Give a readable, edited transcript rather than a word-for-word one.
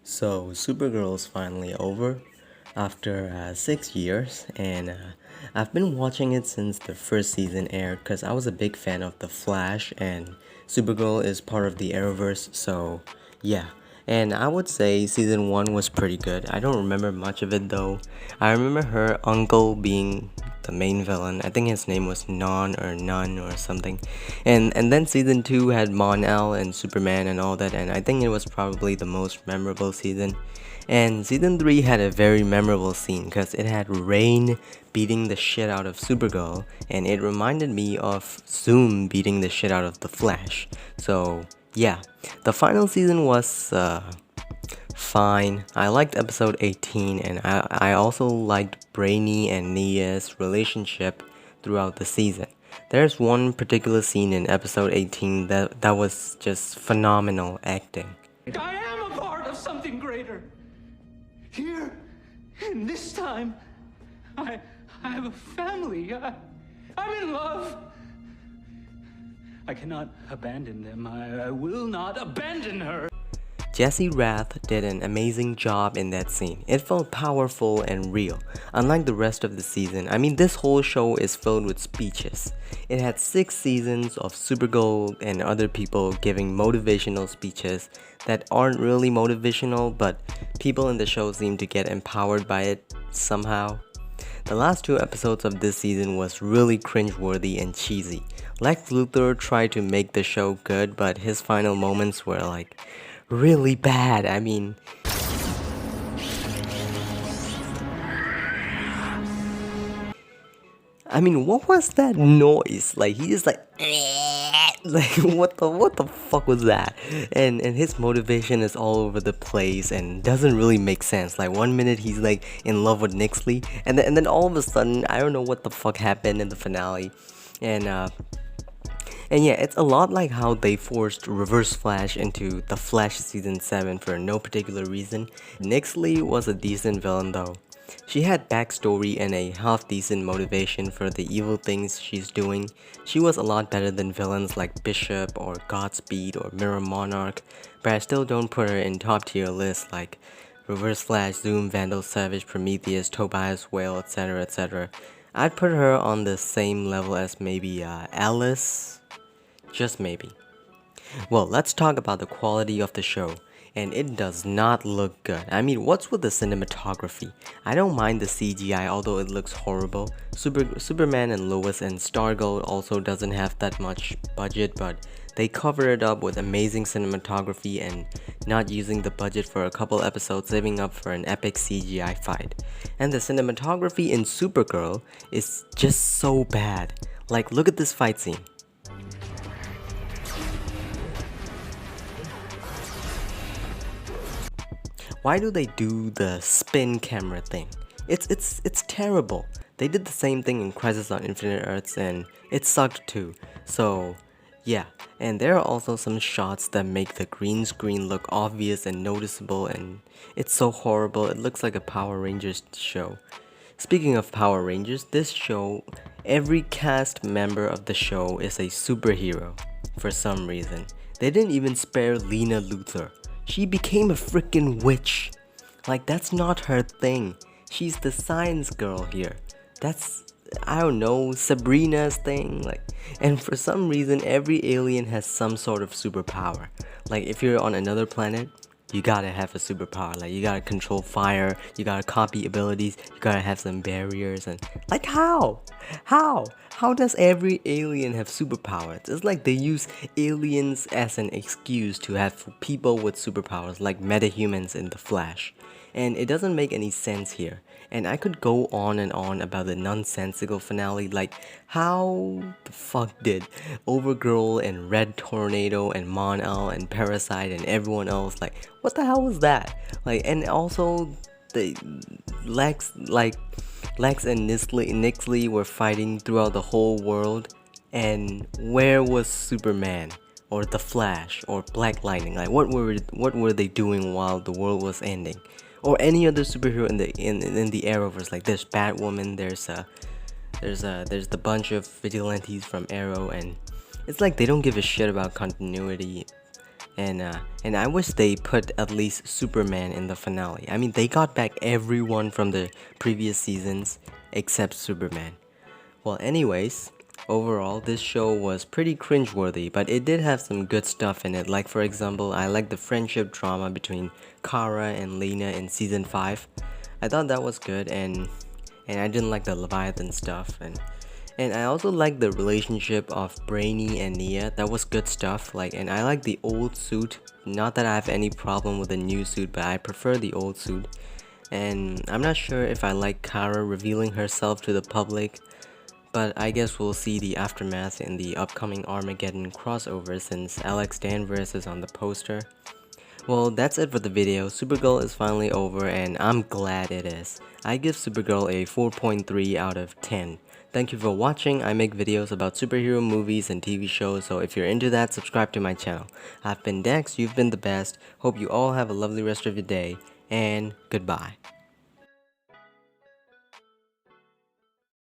So, Supergirl is finally over after 6 years, and I've been watching it since the first season aired because I was a big fan of The Flash, and Supergirl is part of the Arrowverse, so yeah. And I would say season 1 was pretty good. I don't remember much of it though. I remember her uncle being the main villain. I think his name was Non or Nun or something. And then season 2 had Mon-El and Superman and all that, and I think it was probably the most memorable season. And season 3 had a very memorable scene because it had Rain beating the shit out of Supergirl, and it reminded me of Zoom beating the shit out of the Flash. So yeah, the final season was fine. I liked episode 18, and I also liked Brainy and Nia's relationship throughout the season. There's one particular scene in episode 18 that was just phenomenal acting. I am a part of something greater. Here, and this time, I have a family. I'm in love. I cannot abandon them. I will not abandon her. Jesse Rath did an amazing job in that scene. It felt powerful and real. Unlike the rest of the season, I mean, this whole show is filled with speeches. It had 6 seasons of Supergirl and other people giving motivational speeches that aren't really motivational, but people in the show seem to get empowered by it somehow. The last 2 episodes of this season was really cringeworthy and cheesy. Lex Luthor tried to make the show good, but his final moments were like really bad. I mean, what was that noise? Like, he just like what the fuck was that? And his motivation is all over the place and doesn't really make sense. Like, one minute he's like in love with Nixley, and then all of a sudden, I don't know what the fuck happened in the finale. And yeah, it's a lot like how they forced Reverse Flash into The Flash Season 7 for no particular reason. Nixley was a decent villain though. She had backstory and a half-decent motivation for the evil things she's doing. She was a lot better than villains like Bishop or Godspeed or Mirror Monarch, but I still don't put her in top tier lists like Reverse Flash, Zoom, Vandal Savage, Prometheus, Tobias Whale, etc, etc. I'd put her on the same level as maybe Alice. Just maybe. Well, let's talk about the quality of the show, and it does not look good. I mean, what's with the cinematography? I don't mind the CGI, although it looks horrible. Superman and Lois and Stargirl also doesn't have that much budget, but they cover it up with amazing cinematography and not using the budget for a couple episodes, saving up for an epic CGI fight. And the cinematography in Supergirl is just so bad. Like, look at this fight scene. Why do they do the spin camera thing? It's terrible. They did the same thing in Crisis on Infinite Earths and it sucked too. So yeah, and there are also some shots that make the green screen look obvious and noticeable, and it's so horrible. It looks like a Power Rangers show. Speaking of Power Rangers, this show, every cast member of the show is a superhero for some reason. They didn't even spare Lena Luthor. She became a freaking witch. Like, that's not her thing. She's the science girl here. That's, I don't know, Sabrina's thing. Like, and for some reason, every alien has some sort of superpower. Like, if you're on another planet, you gotta have a superpower. Like, you gotta control fire, you gotta copy abilities, you gotta have some barriers, and like, how does every alien have superpowers? It's like they use aliens as an excuse to have people with superpowers, like metahumans in The Flash, and it doesn't make any sense here. And I could go on and on about the nonsensical finale, like how the fuck did Overgirl and Red Tornado and Mon-El and Parasite and everyone else, like, what the hell was that? Like, and also the Lex and Nixley were fighting throughout the whole world, and where was Superman or the Flash or Black Lightning? Like, what were they doing while the world was ending? Or any other superhero in the Arrowverse? Like, there's Batwoman, there's the bunch of vigilantes from Arrow, and it's like they don't give a shit about continuity. and I wish they put at least Superman in the finale. I mean, they got back everyone from the previous seasons except Superman. Well, anyways, overall, this show was pretty cringeworthy, but it did have some good stuff in it. Like, for example, I like the friendship drama between Kara and Lena in season 5. I thought that was good, and I didn't like the Leviathan stuff, and I also like the relationship of Brainy and Nia. That was good stuff. Like, and I like the old suit. Not that I have any problem with the new suit, but I prefer the old suit. And I'm not sure if I like Kara revealing herself to the public, but I guess we'll see the aftermath in the upcoming Armageddon crossover since Alex Danvers is on the poster. Well, that's it for the video. Supergirl is finally over and I'm glad it is. I give Supergirl a 4.3 out of 10. Thank you for watching. I make videos about superhero movies and TV shows, so if you're into that, subscribe to my channel. I've been Dex, you've been the best. Hope you all have a lovely rest of your day, and goodbye.